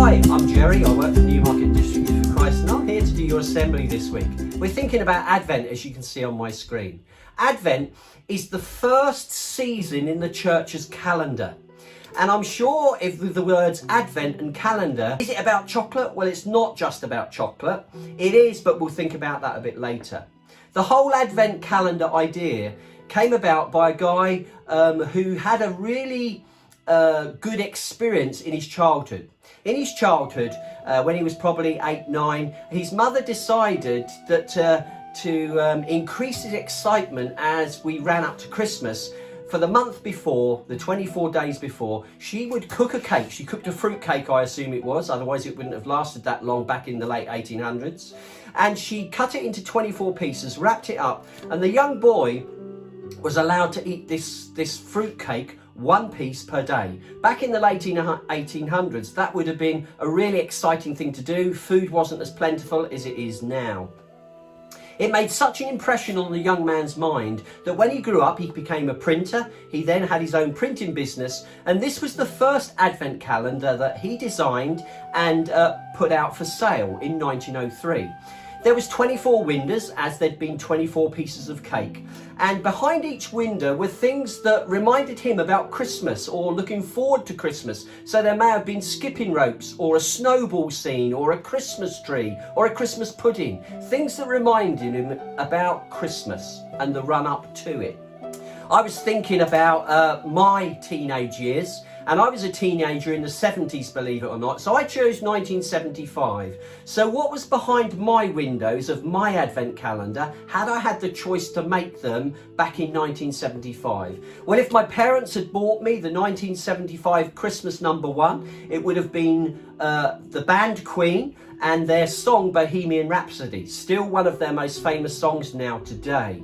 Hi, I'm Jerry. I work for Newmarket District Youth for Christ and I'm here to do your assembly this week. We're thinking about Advent, as you can see on my screen. Advent is the first season in the church's calendar. And I'm sure if with the words Advent and calendar, is it about chocolate? Well, it's not just about chocolate. It is, but we'll think about that a bit later. The whole Advent calendar idea came about by a guy who had a really good experience in his childhood. In his childhood, when he was probably 8, 9, his mother decided that to increase his excitement as we ran up to Christmas, for the month before, the 24 days before, she would cook a cake. She cooked a fruit cake, I assume it was, otherwise it wouldn't have lasted that long back in the late 1800s. And she cut it into 24 pieces, wrapped it up, and the young boy was allowed to eat this fruit cake one piece per day. Back in the late 1800s, that would have been a really exciting thing to do. Food wasn't as plentiful as it is now. It made such an impression on the young man's mind that when he grew up, he became a printer. He then had his own printing business, and this was the first Advent calendar that he designed and put out for sale in 1903. There was 24 windows, as there'd been 24 pieces of cake. And behind each window were things that reminded him about Christmas or looking forward to Christmas. So there may have been skipping ropes or a snowball scene or a Christmas tree or a Christmas pudding. Things that reminded him about Christmas and the run up to it. I was thinking about my teenage years. And I was a teenager in the 70s, believe it or not. So I chose 1975. So what was behind my windows of my Advent calendar had I had the choice to make them back in 1975? Well, if my parents had bought me the 1975 Christmas #1, it would have been the band Queen and their song Bohemian Rhapsody, still one of their most famous songs now today.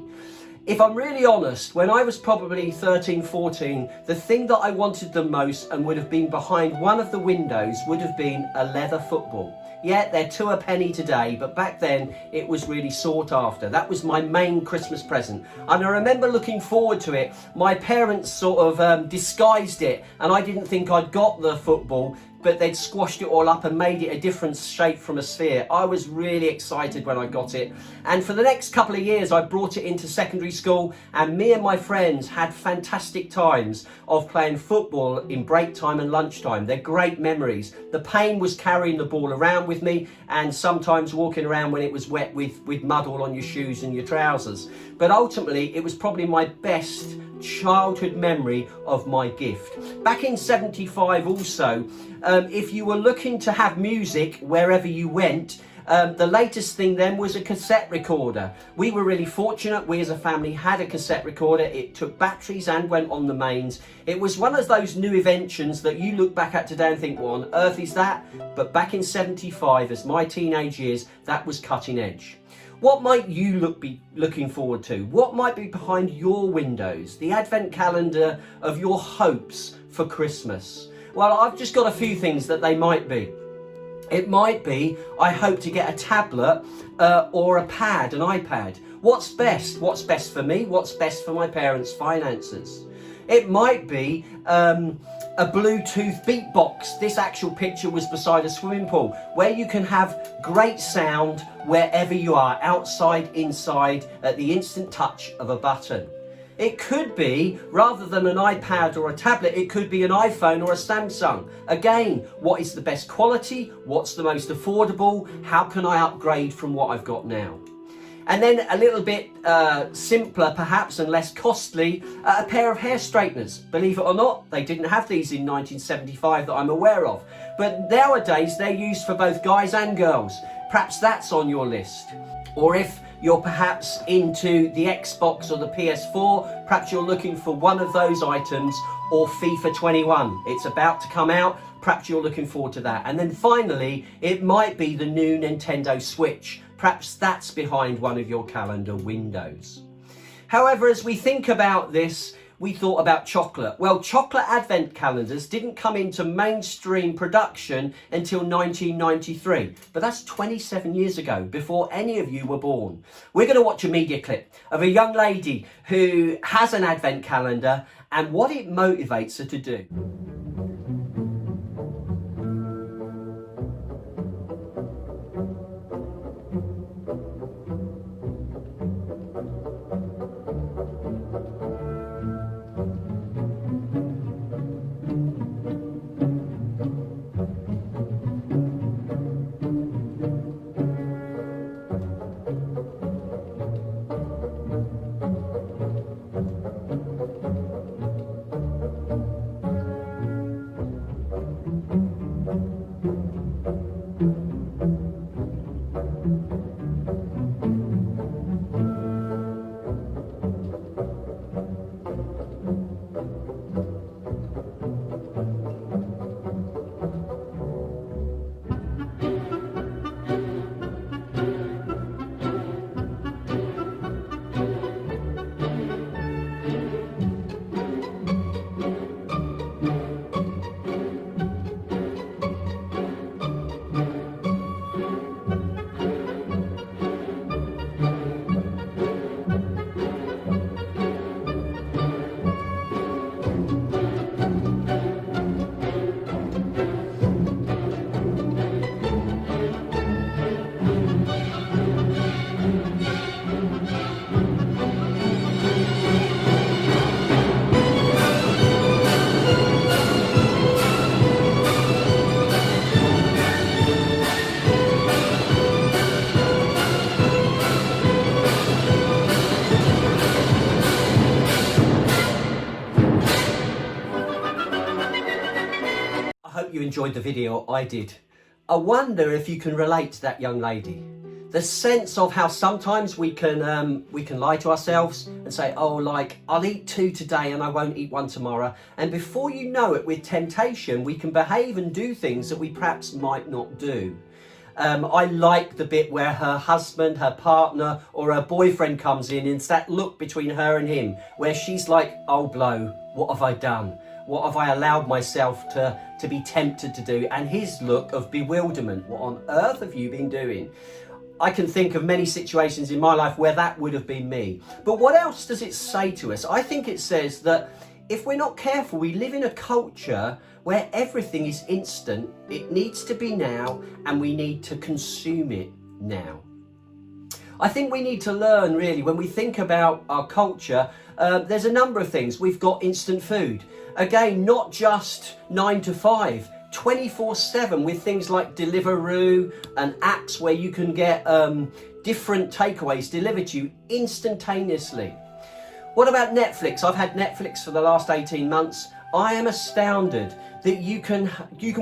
If I'm really honest, when I was probably 13, 14, the thing that I wanted the most and would have been behind one of the windows would have been a leather football. Yeah, they're 2 a penny today, but back then it was really sought after. That was my main Christmas present. And I remember looking forward to it. My parents sort of disguised it, and I didn't think I'd got the football, but they'd squashed it all up and made it a different shape from a sphere. I was really excited when I got it. And for the next couple of years, I brought it into secondary school, and me and my friends had fantastic times of playing football in break time and lunchtime. They're great memories. The pain was carrying the ball around with me and sometimes walking around when it was wet with mud all on your shoes and your trousers. But ultimately, it was probably my best childhood memory of my gift. Back in 75 also, if you were looking to have music wherever you went, the latest thing then was a cassette recorder. We were really fortunate. We as a family had a cassette recorder. It took batteries and went on the mains. It was one of those new inventions that you look back at today and think, what on earth is that? But back in 75, as my teenage years, that was cutting edge. What might you be looking forward to? What might be behind your windows? The Advent calendar of your hopes for Christmas? Well, I've just got a few things that they might be. It might be, I hope to get a tablet or a pad, an iPad. What's best? What's best for me? What's best for my parents' finances? It might be a Bluetooth beatbox. This actual picture was beside a swimming pool where you can have great sound wherever you are, outside, inside, at the instant touch of a button. It could be, rather than an iPad or a tablet, it could be an iPhone or a Samsung. Again, what is the best quality? What's the most affordable? How can I upgrade from what I've got now? And then a little bit simpler perhaps and less costly, a pair of hair straighteners. Believe it or not, they didn't have these in 1975 that I'm aware of. But nowadays they're used for both guys and girls. Perhaps that's on your list. Or if you're perhaps into the Xbox or the PS4, perhaps you're looking for one of those items, or FIFA 21. It's about to come out. Perhaps you're looking forward to that. And then finally, it might be the new Nintendo Switch. Perhaps that's behind one of your calendar windows. However, as we think about this, we thought about chocolate. Well, chocolate advent calendars didn't come into mainstream production until 1993, but that's 27 years ago, before any of you were born. We're going to watch a media clip of a young lady who has an advent calendar and what it motivates her to do. you enjoyed the video. I did. I wonder if you can relate to that young lady. The sense of how sometimes we can lie to ourselves and say, oh, like, I'll eat 2 today and I won't eat 1 tomorrow. And before you know it, with temptation, we can behave and do things that we perhaps might not do. I like the bit where her husband, her partner, or her boyfriend comes in, and it's that look between her and him where she's like, oh, blow, what have I done? What have I allowed myself to be tempted to do? And his look of bewilderment, what on earth have you been doing? I can think of many situations in my life where that would have been me. But what else does it say to us? I think it says that if we're not careful, we live in a culture where everything is instant. It needs to be now, and we need to consume it now. I think we need to learn, really, when we think about our culture, there's a number of things. We've got instant food. Again, not just 9 to 5. 24/7 with things like Deliveroo and apps where you can get different takeaways delivered to you instantaneously. What about Netflix? I've had Netflix for the last 18 months. I am astounded that you can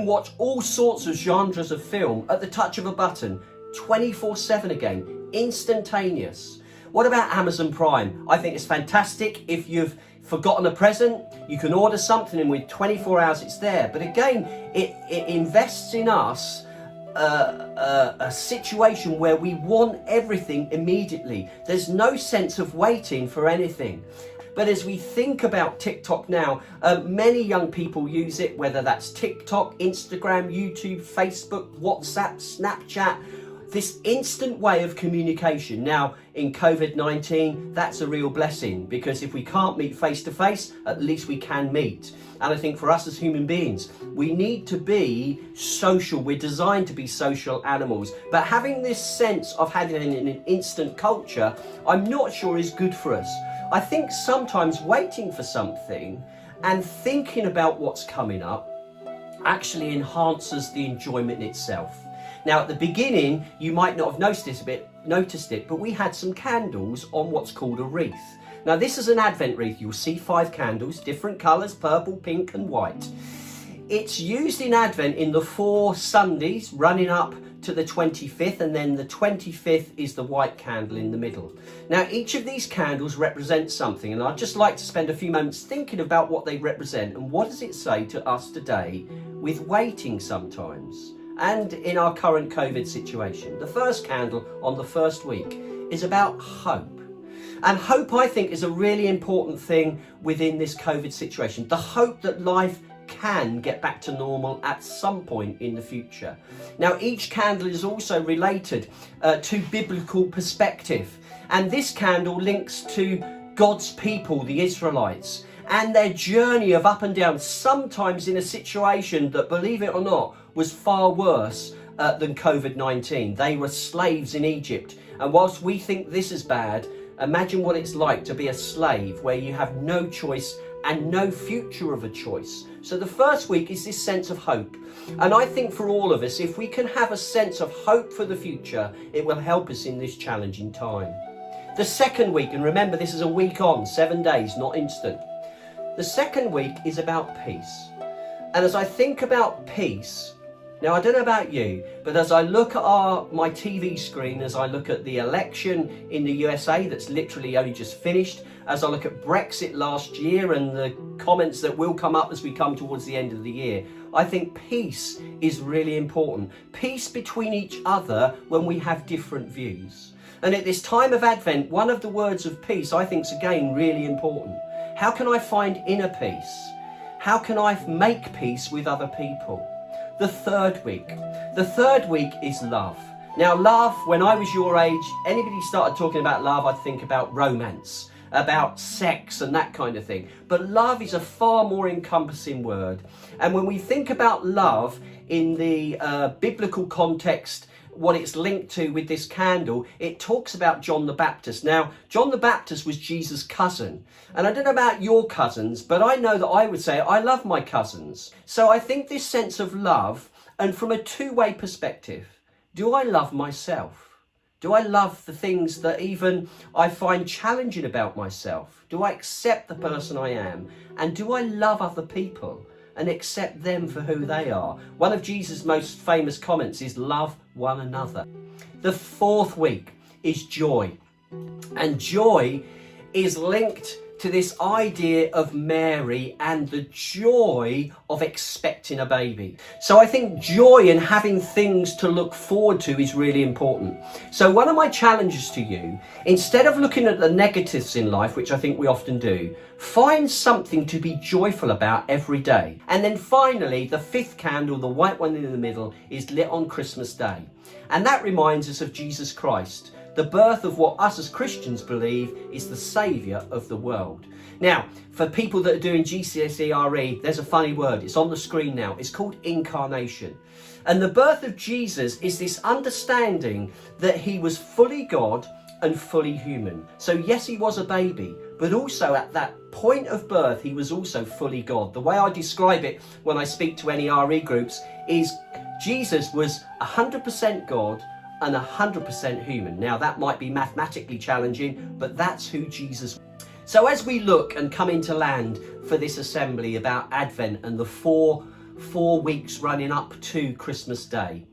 watch all sorts of genres of film at the touch of a button, 24/7 again, instantaneous. What about Amazon Prime? I think it's fantastic. If you've forgotten a present, you can order something and with 24 hours it's there. But again, it invests in us a situation where we want everything immediately. There's no sense of waiting for anything. But as we think about TikTok now, many young people use it, whether that's TikTok, Instagram, YouTube, Facebook, WhatsApp, Snapchat, this instant way of communication. Now, in COVID-19, that's a real blessing, because if we can't meet face to face, at least we can meet. And I think for us as human beings, we need to be social. We're designed to be social animals. But having this sense of having an instant culture, I'm not sure is good for us. I think sometimes waiting for something and thinking about what's coming up actually enhances the enjoyment itself. Now, at the beginning, you might not have noticed it, but we had some candles on what's called a wreath. Now, this is an Advent wreath. You'll see 5 candles, different colours, purple, pink and white. It's used in Advent in the 4 Sundays running up to the 25th, and then the 25th is the white candle in the middle. Now, each of these candles represents something, and I'd just like to spend a few moments thinking about what they represent and what does it say to us today with waiting sometimes, and in our current COVID situation. The first candle on the first week is about hope. And hope, I think, is a really important thing within this COVID situation. The hope that life can get back to normal at some point in the future. Now, each candle is also related to biblical perspective. And this candle links to God's people, the Israelites, and their journey of up and down, sometimes in a situation that, believe it or not, was far worse than COVID-19. They were slaves in Egypt. And whilst we think this is bad, imagine what it's like to be a slave where you have no choice and no future of a choice. So the first week is this sense of hope. And I think for all of us, if we can have a sense of hope for the future, it will help us in this challenging time. The second week, and remember this is a week on, 7 days, not instant. The second week is about peace. And as I think about peace, now I don't know about you, but as I look at my TV screen, as I look at the election in the USA that's literally only just finished, as I look at Brexit last year and the comments that will come up as we come towards the end of the year, I think peace is really important. Peace between each other when we have different views. And at this time of Advent, one of the words of peace I think is again really important. How can I find inner peace? How can I make peace with other people? The third week is love. Now, love, when I was your age, anybody started talking about love, I'd think about romance, about sex and that kind of thing. But love is a far more encompassing word. And when we think about love in the biblical context, what it's linked to with this candle, it talks about John the Baptist. Now, John the Baptist was Jesus' cousin. And I don't know about your cousins, but I know that I would say I love my cousins. So I think this sense of love, and from a two-way perspective, do I love myself? Do I love the things that even I find challenging about myself? Do I accept the person I am? And do I love other people? and accept them for who they are. One of Jesus' most famous comments is love one another. The fourth week is joy. And joy is linked to this idea of Mary and the joy of expecting a baby. So I think joy and having things to look forward to is really important. So one of my challenges to you, instead of looking at the negatives in life, which I think we often do, find something to be joyful about every day. And then finally, the fifth candle, the white one in the middle, is lit on Christmas Day. And that reminds us of Jesus Christ, the birth of what us as Christians believe is the saviour of the world. Now, for people that are doing GCSE RE, there's a funny word. It's on the screen now. It's called Incarnation. And the birth of Jesus is this understanding that he was fully God and fully human. So yes, he was a baby, but also at that point of birth, he was also fully God. The way I describe it when I speak to any RE groups is Jesus was 100% God and 100% human. Now that might be mathematically challenging, but that's who Jesus was. So as we look and come into land for this assembly about Advent and the four weeks running up to Christmas Day,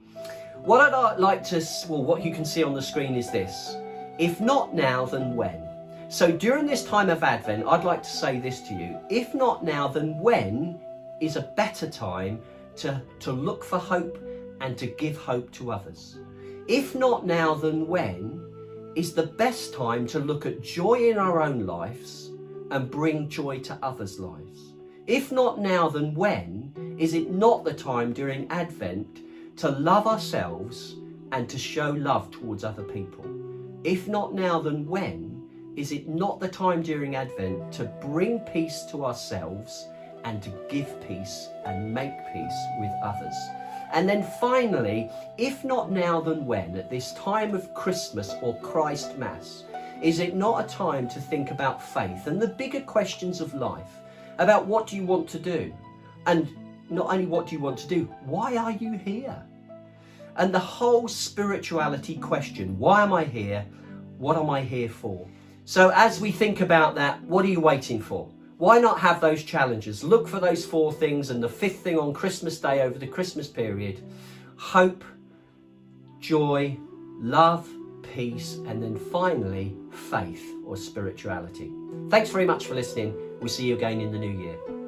what I'd like to, what you can see on the screen is this: if not now, then when? So during this time of Advent, I'd like to say this to you: if not now, then when is a better time to look for hope and to give hope to others. If not now, then when is the best time to look at joy in our own lives and bring joy to others' lives. If not now, then when is it not the time during Advent to love ourselves and to show love towards other people? If not now, then when is it not the time during Advent to bring peace to ourselves and to give peace and make peace with others? And then finally, if not now, then when, at this time of Christmas or Christ Mass, is it not a time to think about faith and the bigger questions of life, about what do you want to do? And not only what do you want to do, why are you here? And the whole spirituality question: why am I here? What am I here for? So as we think about that, what are you waiting for? Why not have those challenges? Look for those four things, and the fifth thing on Christmas Day over the Christmas period: hope, joy, love, peace, and then finally faith or spirituality. Thanks very much for listening. We'll see you again in the new year.